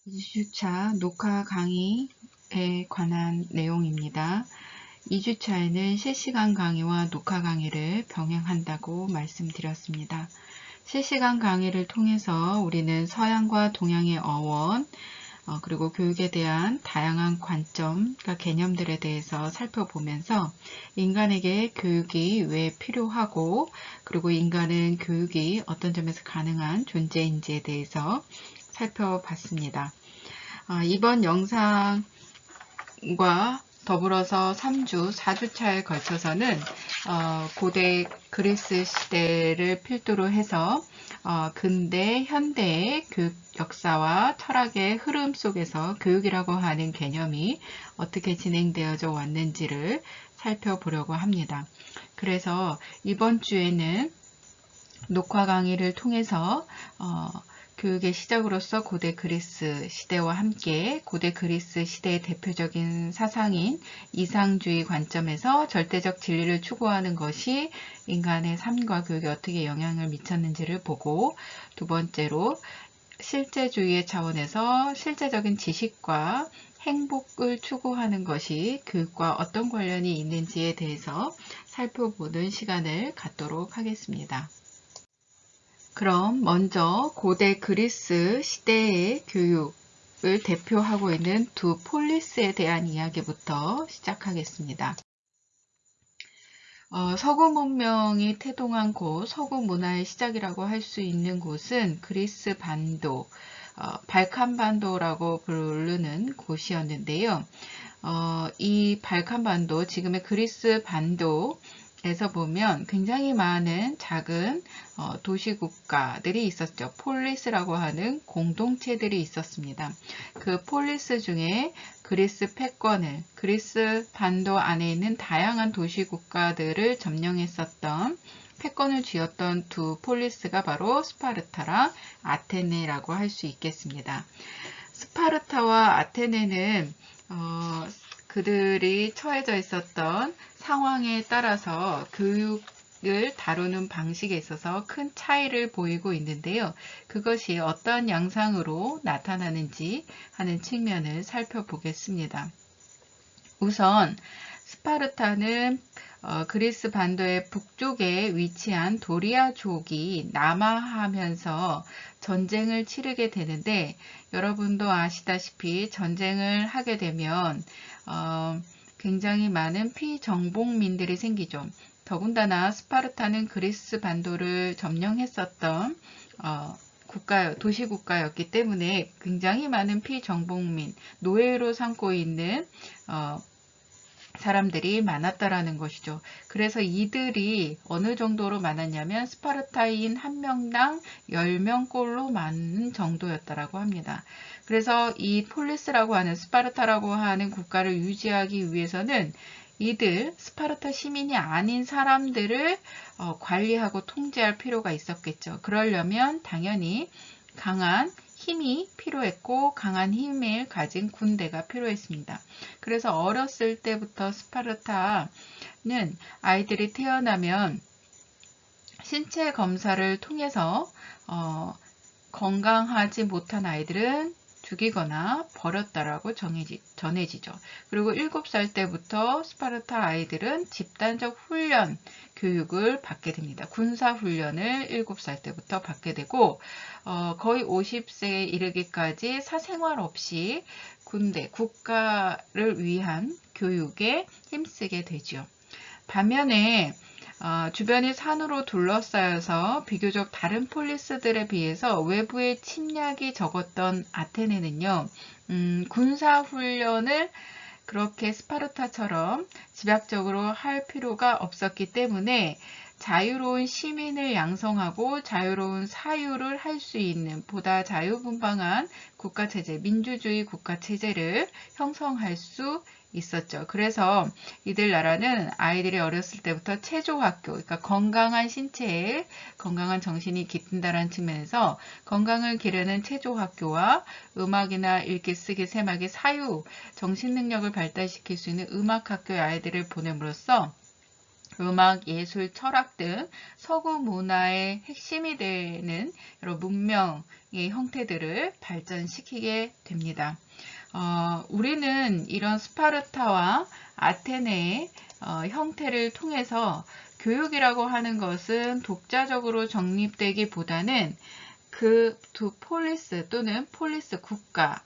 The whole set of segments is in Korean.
2주차 녹화 강의에 관한 내용입니다. 2주차에는 실시간 강의와 녹화 강의를 병행한다고 말씀드렸습니다. 실시간 강의를 통해서 우리는 서양과 동양의 어원, 그리고 교육에 대한 다양한 관점, 그러니까 개념들에 대해서 살펴보면서 인간에게 교육이 왜 필요하고, 그리고 인간은 교육이 어떤 점에서 가능한 존재인지에 대해서 살펴봤습니다. 이번 영상과 더불어서 3주, 4주차에 걸쳐서는 고대 그리스 시대를 필두로 해서 근대, 현대의 교육 역사와 철학의 흐름 속에서 교육이라고 하는 개념이 어떻게 진행되어져 왔는지를 살펴보려고 합니다. 그래서 이번 주에는 녹화 강의를 통해서 교육의 시작으로서 고대 그리스 시대와 함께 고대 그리스 시대의 대표적인 사상인 이상주의 관점에서 절대적 진리를 추구하는 것이 인간의 삶과 교육에 어떻게 영향을 미쳤는지를 보고, 두 번째로 실제주의의 차원에서 실제적인 지식과 행복을 추구하는 것이 교육과 어떤 관련이 있는지에 대해서 살펴보는 시간을 갖도록 하겠습니다. 그럼 먼저 고대 그리스 시대의 교육을 대표하고 있는 두 폴리스에 대한 이야기부터 시작하겠습니다. 서구 문명이 태동한 곳, 서구 문화의 시작이라고 할 수 있는 곳은 그리스 반도, 발칸반도라고 부르는 곳이었는데요. 이 발칸반도, 지금의 그리스 반도 에서 보면 굉장히 많은 작은 도시국가들이 있었죠. 폴리스라고 하는 공동체들이 있었습니다. 그 폴리스 중에 그리스 패권을, 그리스 반도 안에 있는 다양한 도시국가들을 점령했었던, 패권을 쥐었던 두 폴리스가 바로 스파르타랑 아테네라고 할 수 있겠습니다. 스파르타와 아테네는 그들이 처해져 있었던 상황에 따라서 교육을 다루는 방식에 있어서 큰 차이를 보이고 있는데요. 그것이 어떤 양상으로 나타나는지 하는 측면을 살펴보겠습니다. 우선 스파르타는 그리스 반도의 북쪽에 위치한 도리아족이 남하하면서 전쟁을 치르게 되는데, 여러분도 아시다시피 전쟁을 하게 되면 굉장히 많은 피정복민들이 생기죠. 더군다나 스파르타는 그리스 반도를 점령했었던 도시국가였기 때문에 굉장히 많은 피정복민, 노예로 삼고 있는 사람들이 많았다라는 것이죠. 그래서 이들이 어느 정도로 많았냐면 스파르타인 한 명당 10명꼴로 많은 정도였다라고 합니다. 그래서 이 폴리스라고 하는, 스파르타라고 하는 국가를 유지하기 위해서는 이들 스파르타 시민이 아닌 사람들을 관리하고 통제할 필요가 있었겠죠. 그러려면 당연히 강한 힘이 필요했고 강한 힘을 가진 군대가 필요했습니다. 그래서 어렸을 때부터 스파르타는 아이들이 태어나면 신체 검사를 통해서 건강하지 못한 아이들은 죽이거나 버렸다라고 전해지죠. 그리고 7살 때부터 스파르타 아이들은 집단적 훈련 교육을 받게 됩니다. 군사 훈련을 7살 때부터 받게 되고 거의 50세에 이르기까지 사생활 없이 군대, 국가를 위한 교육에 힘쓰게 되죠. 반면에 주변이 산으로 둘러싸여서 비교적 다른 폴리스들에 비해서 외부의 침략이 적었던 아테네는요, 군사훈련을 그렇게 스파르타처럼 집약적으로 할 필요가 없었기 때문에 자유로운 시민을 양성하고 자유로운 사유를 할 수 있는 보다 자유분방한 국가체제, 민주주의 국가체제를 형성할 수 있었죠. 그래서 이들 나라는 아이들이 어렸을 때부터 체조학교, 그러니까 건강한 신체에 건강한 정신이 깃든다는 측면에서 건강을 기르는 체조학교와 음악이나 읽기, 쓰기, 세마기, 사유, 정신 능력을 발달시킬 수 있는 음악학교의 아이들을 보냄으로써 음악, 예술, 철학 등 서구 문화의 핵심이 되는 여러 문명의 형태들을 발전시키게 됩니다. 우리는 이런 스파르타와 아테네의 형태를 통해서 교육이라고 하는 것은 독자적으로 정립되기보다는 그 두 폴리스 또는 폴리스 국가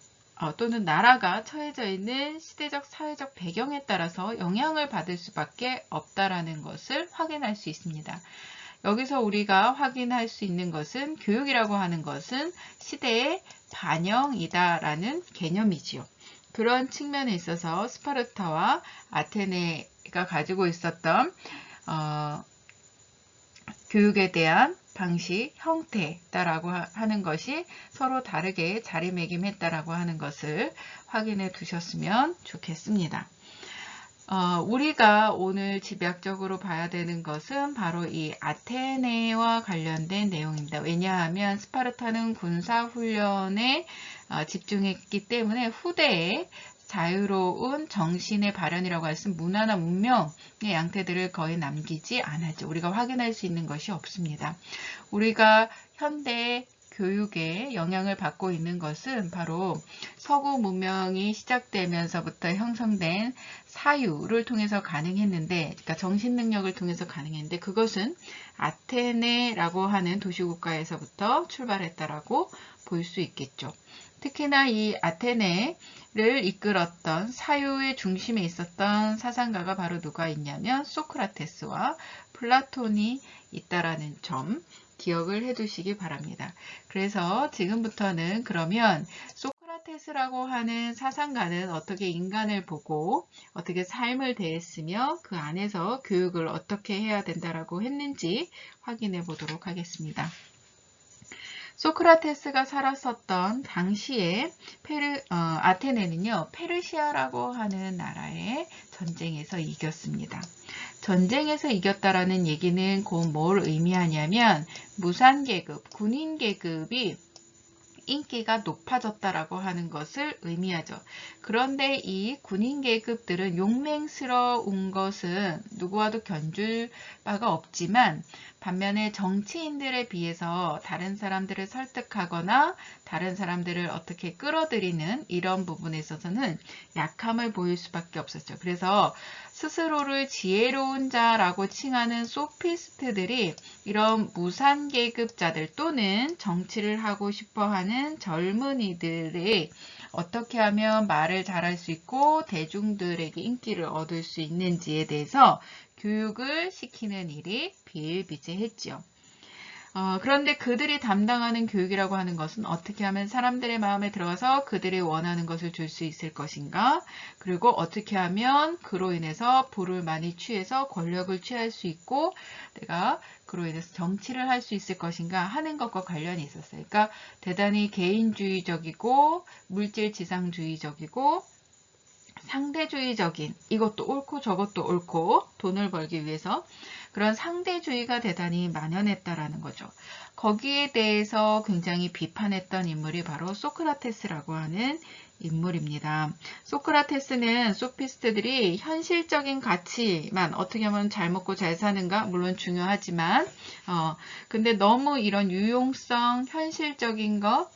또는 나라가 처해져 있는 시대적 사회적 배경에 따라서 영향을 받을 수밖에 없다라는 것을 확인할 수 있습니다. 여기서 우리가 확인할 수 있는 것은 교육이라고 하는 것은 시대의 반영이다라는 개념이지요. 그런 측면에 있어서 스파르타와 아테네가 가지고 있었던 교육에 대한 방식, 형태다라고 하는 것이 서로 다르게 자리매김했다라고 하는 것을 확인해 두셨으면 좋겠습니다. 우리가 오늘 집약적으로 봐야 되는 것은 바로 이 아테네와 관련된 내용입니다. 왜냐하면 스파르타는 군사훈련에 집중했기 때문에 후대에 자유로운 정신의 발현이라고 할 수 있는 문화나 문명의 양태들을 거의 남기지 않았죠. 우리가 확인할 수 있는 것이 없습니다. 우리가 현대 교육에 영향을 받고 있는 것은 바로 서구 문명이 시작되면서부터 형성된 사유를 통해서 가능했는데, 그러니까 정신 능력을 통해서 가능했는데, 그것은 아테네라고 하는 도시국가에서부터 출발했다라고 볼 수 있겠죠. 특히나 이 아테네를 이끌었던 사유의 중심에 있었던 사상가가 바로 누가 있냐면 소크라테스와 플라톤이 있다라는 점 기억을 해 두시기 바랍니다. 그래서 지금부터는 그러면 소크라테스라고 하는 사상가는 어떻게 인간을 보고 어떻게 삶을 대했으며 그 안에서 교육을 어떻게 해야 된다라고 했는지 확인해 보도록 하겠습니다. 소크라테스가 살았었던 당시에 아테네는요, 페르시아라고 하는 나라의 전쟁에서 이겼습니다. 전쟁에서 이겼다라는 얘기는 곧 뭘 의미하냐면 무산계급, 군인계급이 인기가 높아졌다라고 하는 것을 의미하죠. 그런데 이 군인 계급들은 용맹스러운 것은 누구와도 견줄 바가 없지만 반면에 정치인들에 비해서 다른 사람들을 설득하거나 다른 사람들을 어떻게 끌어들이는 이런 부분에 있어서는 약함을 보일 수밖에 없었죠. 그래서 스스로를 지혜로운 자라고 칭하는 소피스트들이 이런 무산계급자들 또는 정치를 하고 싶어하는 젊은이들이 어떻게 하면 말을 잘할 수 있고 대중들에게 인기를 얻을 수 있는지에 대해서 교육을 시키는 일이 비일비재했지요. 그런데 그들이 담당하는 교육이라고 하는 것은 어떻게 하면 사람들의 마음에 들어가서 그들이 원하는 것을 줄 수 있을 것인가, 그리고 어떻게 하면 그로 인해서 부를 많이 취해서 권력을 취할 수 있고 내가 그로 인해서 정치를 할 수 있을 것인가 하는 것과 관련이 있었어요. 그러니까 대단히 개인주의적이고 물질지상주의적이고 상대주의적인, 이것도 옳고 저것도 옳고 돈을 벌기 위해서 그런 상대주의가 대단히 만연했다라는 거죠. 거기에 대해서 굉장히 비판했던 인물이 바로 소크라테스라고 하는 인물입니다. 소크라테스는 소피스트들이 현실적인 가치만, 어떻게 하면 잘 먹고 잘 사는가 물론 중요하지만 근데 너무 이런 유용성, 현실적인 것,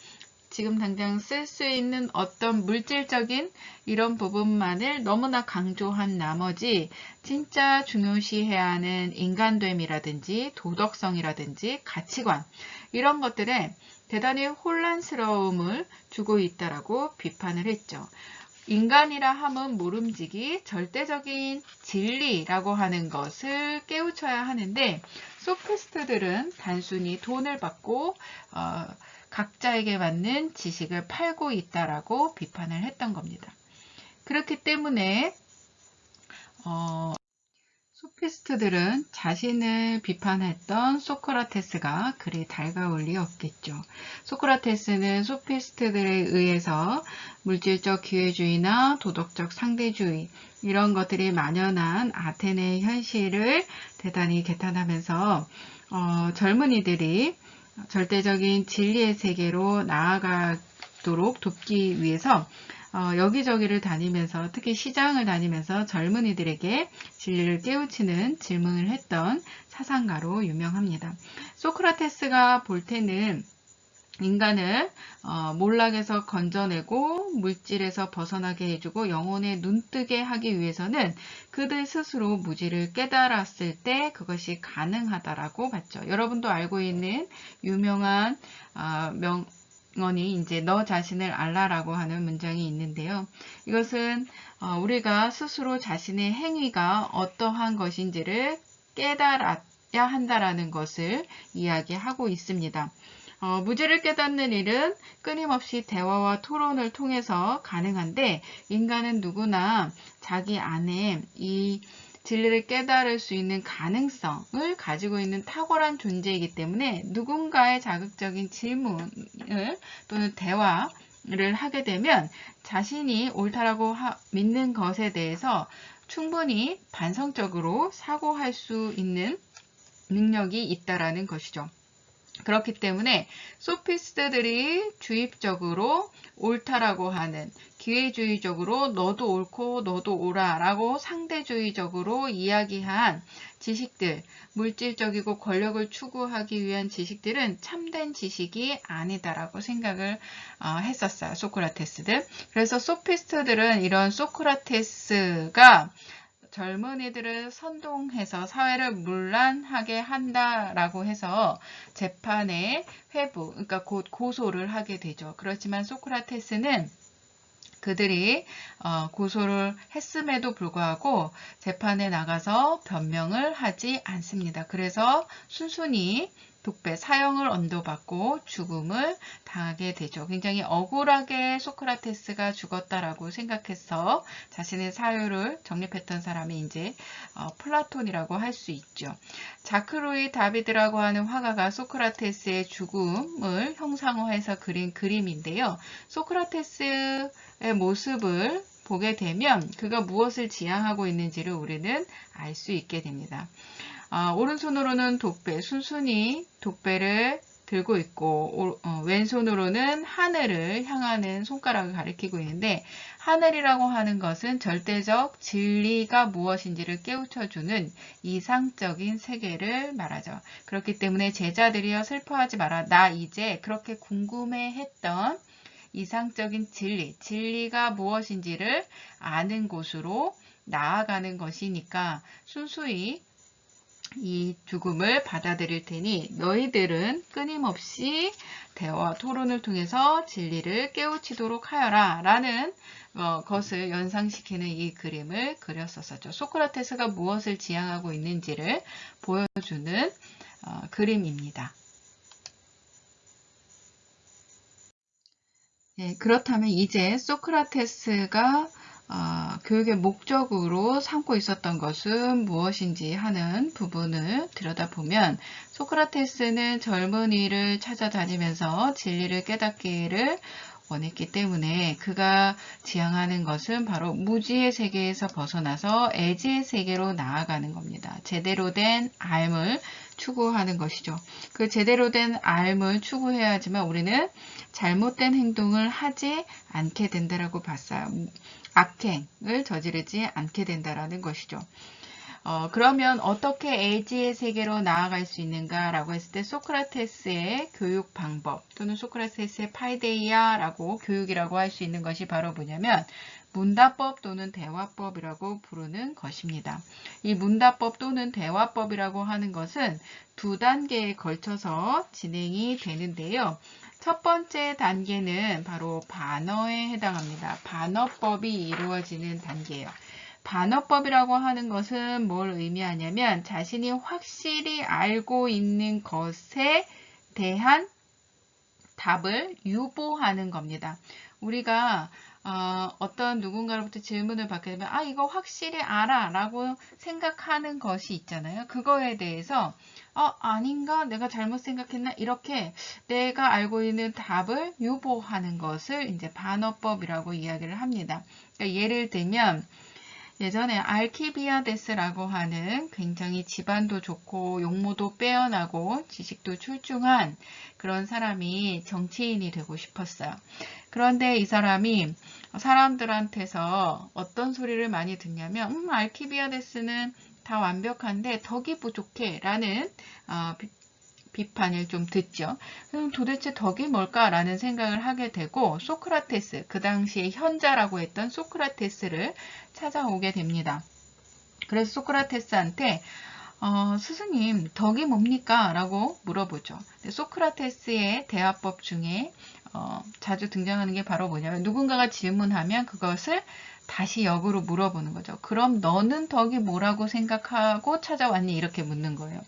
지금 당장 쓸 수 있는 어떤 물질적인 이런 부분만을 너무나 강조한 나머지 진짜 중요시해야 하는 인간됨이라든지 도덕성이라든지 가치관, 이런 것들에 대단히 혼란스러움을 주고 있다라고 비판을 했죠. 인간이라 함은 모름지기 절대적인 진리라고 하는 것을 깨우쳐야 하는데, 소피스트들은 단순히 돈을 받고 각자에게 맞는 지식을 팔고 있다라고 비판을 했던 겁니다. 그렇기 때문에 소피스트들은 자신을 비판했던 소크라테스가 그리 달가울 리 없겠죠. 소크라테스는 소피스트들에 의해서 물질적 기회주의나 도덕적 상대주의, 이런 것들이 만연한 아테네의 현실을 대단히 개탄하면서 젊은이들이 절대적인 진리의 세계로 나아가도록 돕기 위해서 여기저기를 다니면서 특히 시장을 다니면서 젊은이들에게 진리를 깨우치는 질문을 했던 사상가로 유명합니다. 소크라테스가 볼 때는 인간을 몰락에서 건져내고 물질에서 벗어나게 해주고 영혼에 눈뜨게 하기 위해서는 그들 스스로 무지를 깨달았을 때 그것이 가능하다라고 봤죠. 여러분도 알고 있는 유명한 명언이 이제 너 자신을 알라라고 하는 문장이 있는데요. 이것은 우리가 스스로 자신의 행위가 어떠한 것인지를 깨달아야 한다라는 것을 이야기하고 있습니다. 무지를 깨닫는 일은 끊임없이 대화와 토론을 통해서 가능한데 인간은 누구나 자기 안에 이 진리를 깨달을 수 있는 가능성을 가지고 있는 탁월한 존재이기 때문에 누군가의 자극적인 질문을 또는 대화를 하게 되면 자신이 옳다라고 믿는 것에 대해서 충분히 반성적으로 사고할 수 있는 능력이 있다라는 것이죠. 그렇기 때문에 소피스트들이 주입적으로 옳다라고 하는 기회주의적으로 너도 옳고 너도 옳아라고 상대주의적으로 이야기한 지식들, 물질적이고 권력을 추구하기 위한 지식들은 참된 지식이 아니다라고 생각을 했었어요. 소크라테스들. 그래서 소피스트들은 이런 소크라테스가 젊은이들을 선동해서 사회를 문란하게 한다라고 해서 재판에 회부, 그러니까 곧 고소를 하게 되죠. 그렇지만 소크라테스는 그들이 고소를 했음에도 불구하고 재판에 나가서 변명을 하지 않습니다. 그래서 순순히 독배, 사형을 언도받고 죽음을 당하게 되죠. 굉장히 억울하게 소크라테스가 죽었다라고 생각해서 자신의 사유를 정립했던 사람이 이제 플라톤이라고 할 수 있죠. 자크루이 다비드라고 하는 화가가 소크라테스의 죽음을 형상화해서 그린 그림인데요. 소크라테스의 모습을 보게 되면 그가 무엇을 지향하고 있는지를 우리는 알 수 있게 됩니다. 오른손으로는 독배, 순순히 독배를 들고 있고 왼손으로는 하늘을 향하는 손가락을 가리키고 있는데 하늘이라고 하는 것은 절대적 진리가 무엇인지를 깨우쳐주는 이상적인 세계를 말하죠. 그렇기 때문에 제자들이여 슬퍼하지 마라. 나 이제 그렇게 궁금해했던 이상적인 진리가 무엇인지를 아는 곳으로 나아가는 것이니까 순수히 이 죽음을 받아들일 테니 너희들은 끊임없이 대화 토론을 통해서 진리를 깨우치도록 하여라 라는 것을 연상시키는 이 그림을 그렸었죠. 소크라테스가 무엇을 지향하고 있는지를 보여주는 그림입니다. 네, 그렇다면 이제 소크라테스가 교육의 목적으로 삼고 있었던 것은 무엇인지 하는 부분을 들여다보면 소크라테스는 젊은이를 찾아다니면서 진리를 깨닫기를 원했기 때문에 그가 지향하는 것은 바로 무지의 세계에서 벗어나서 애지의 세계로 나아가는 겁니다. 제대로 된 삶을 추구하는 것이죠. 그 제대로 된 삶을 추구해야 하지만 우리는 잘못된 행동을 하지 않게 된다라고 봤어요. 악행을 저지르지 않게 된다라는 것이죠. 그러면 어떻게 애지의 세계로 나아갈 수 있는가라고 했을 때 소크라테스의 교육 방법 또는 소크라테스의 파이데이아라고 교육이라고 할 수 있는 것이 바로 뭐냐면 문다법 또는 대화법이라고 부르는 것입니다. 이 문다법 또는 대화법이라고 하는 것은 두 단계에 걸쳐서 진행이 되는데요. 첫 번째 단계는 바로 반어에 해당합니다. 반어법이 이루어지는 단계예요. 반어법이라고 하는 것은 뭘 의미하냐면 자신이 확실히 알고 있는 것에 대한 답을 유보하는 겁니다. 우리가 어떤 누군가로부터 질문을 받게 되면 이거 확실히 알아 라고 생각하는 것이 있잖아요. 그거에 대해서 아닌가? 내가 잘못 생각했나? 이렇게 내가 알고 있는 답을 유보하는 것을 이제 반어법이라고 이야기를 합니다. 그러니까 예를 들면 예전에 알키비아데스라고 하는 굉장히 집안도 좋고 용모도 빼어나고 지식도 출중한 그런 사람이 정치인이 되고 싶었어요. 그런데 이 사람이 사람들한테서 어떤 소리를 많이 듣냐면 알키비아데스는 다 완벽한데 덕이 부족해 라는 비판을 좀 듣죠. 그럼 도대체 덕이 뭘까라는 생각을 하게 되고 소크라테스, 그 당시에 현자라고 했던 소크라테스를 찾아오게 됩니다. 그래서 소크라테스한테 스승님, 덕이 뭡니까? 라고 물어보죠. 소크라테스의 대화법 중에 자주 등장하는 게 바로 뭐냐면 누군가가 질문하면 그것을 다시 역으로 물어보는 거죠. 그럼 너는 덕이 뭐라고 생각하고 찾아왔니? 이렇게 묻는 거예요.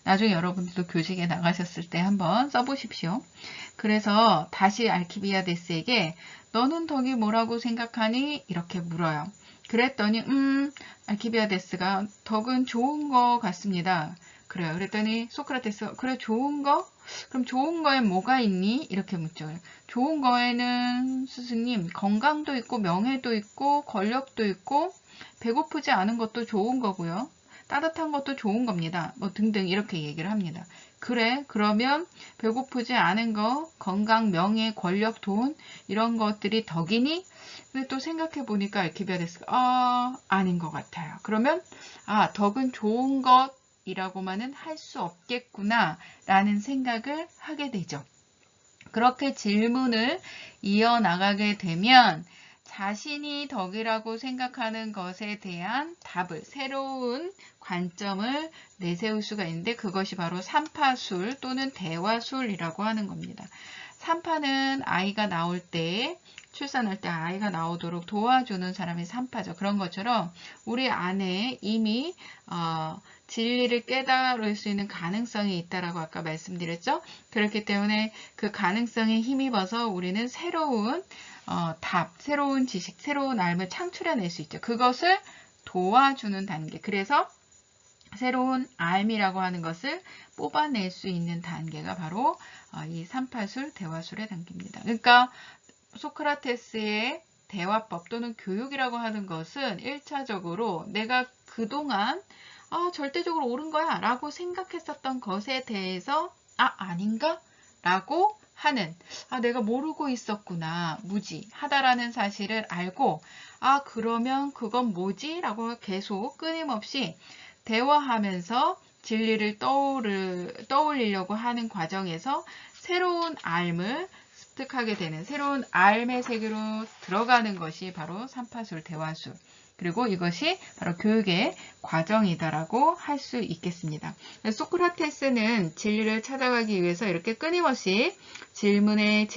나중에 여러분들도 교직에 나가셨을 때 한번 써보십시오. 그래서 다시 알키비아데스에게 너는 덕이 뭐라고 생각하니? 이렇게 물어요. 그랬더니 알키비아데스가 덕은 좋은 거 같습니다. 그래요. 그랬더니 소크라테스가 그래 좋은 거? 그럼 좋은 거에 뭐가 있니? 이렇게 묻죠. 좋은 거에는 스승님 건강도 있고 명예도 있고 권력도 있고 배고프지 않은 것도 좋은 거고요. 따뜻한 것도 좋은 겁니다. 뭐 등등 이렇게 얘기를 합니다. 그래 그러면 배고프지 않은 거, 건강, 명예, 권력, 돈 이런 것들이 덕이니? 근데 또 생각해 보니까 알키비아데스가 아닌 것 같아요. 그러면 덕은 좋은 것이라고만은 할 수 없겠구나 라는 생각을 하게 되죠. 그렇게 질문을 이어나가게 되면 자신이 덕이라고 생각하는 것에 대한 답을, 새로운 관점을 내세울 수가 있는데 그것이 바로 삼파술 또는 대화술이라고 하는 겁니다. 삼파는 아이가 나올 때, 출산할 때 아이가 나오도록 도와주는 사람이 삼파죠. 그런 것처럼 우리 안에 이미 진리를 깨달을 수 있는 가능성이 있다라고 아까 말씀드렸죠. 그렇기 때문에 그 가능성에 힘입어서 우리는 새로운 답, 새로운 지식, 새로운 삶을 창출해낼 수 있죠. 그것을 도와주는 단계. 그래서 새로운 알미라고 하는 것을 뽑아낼 수 있는 단계가 바로 이 삼파술, 대화술의 단계입니다. 그러니까 소크라테스의 대화법 또는 교육이라고 하는 것은 1차적으로 내가 그동안 절대적으로 옳은 거야 라고 생각했었던 것에 대해서 아닌가? 라고 하는 내가 모르고 있었구나 무지하다라는 사실을 알고 그러면 그건 뭐지? 라고 계속 끊임없이 대화하면서 진리를 떠올리려고 하는 과정에서 새로운 알을 습득하게 되는 새로운 알의 세계로 들어가는 것이 바로 삼파술 대화술 그리고 이것이 바로 교육의 과정이다라고 할 수 있겠습니다. 소크라테스는 진리를 찾아가기 위해서 이렇게 끊임없이 질문의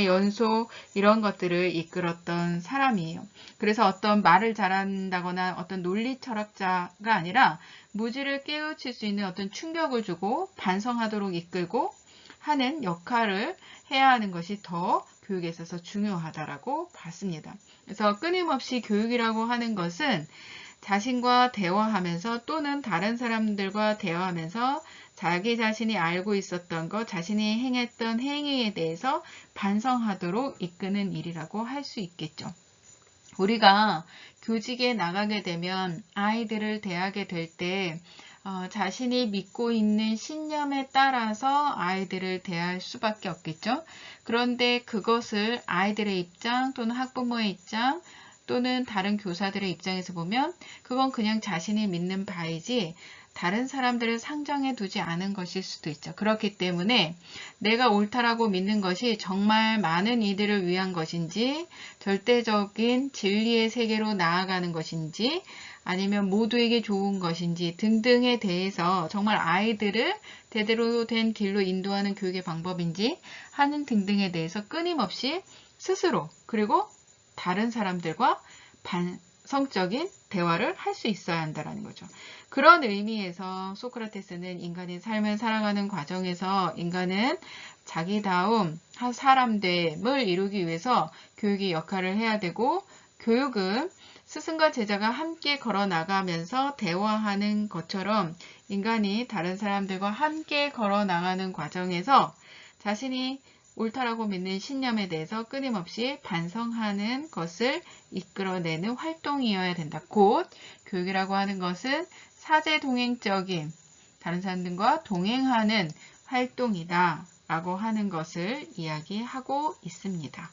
연속 이런 것들을 이끌었던 사람이에요. 그래서 어떤 말을 잘한다거나 어떤 논리 철학자가 아니라 무지를 깨우칠 수 있는 어떤 충격을 주고 반성하도록 이끌고 하는 역할을 해야 하는 것이 더 교육에 있어서 중요하다라고 봤습니다. 그래서 끊임없이 교육이라고 하는 것은 자신과 대화하면서 또는 다른 사람들과 대화하면서 자기 자신이 알고 있었던 것, 자신이 행했던 행위에 대해서 반성하도록 이끄는 일이라고 할 수 있겠죠. 우리가 교직에 나가게 되면 아이들을 대하게 될 때 자신이 믿고 있는 신념에 따라서 아이들을 대할 수밖에 없겠죠. 그런데 그것을 아이들의 입장 또는 학부모의 입장 또는 다른 교사들의 입장에서 보면 그건 그냥 자신이 믿는 바이지 다른 사람들을 상정해 두지 않은 것일 수도 있죠. 그렇기 때문에 내가 옳다라고 믿는 것이 정말 많은 이들을 위한 것인지 절대적인 진리의 세계로 나아가는 것인지 아니면 모두에게 좋은 것인지 등등에 대해서 정말 아이들을 제대로 된 길로 인도하는 교육의 방법인지 하는 등등에 대해서 끊임없이 스스로 그리고 다른 사람들과 반성적인 대화를 할 수 있어야 한다는 거죠. 그런 의미에서 소크라테스는 인간의 삶을 살아가는 과정에서 인간은 자기다움 사람됨을 이루기 위해서 교육의 역할을 해야 되고 교육은 스승과 제자가 함께 걸어 나가면서 대화하는 것처럼 인간이 다른 사람들과 함께 걸어 나가는 과정에서 자신이 옳다라고 믿는 신념에 대해서 끊임없이 반성하는 것을 이끌어내는 활동이어야 된다. 곧 교육이라고 하는 것은 사제동행적인 다른 사람들과 동행하는 활동이다 라고 하는 것을 이야기하고 있습니다.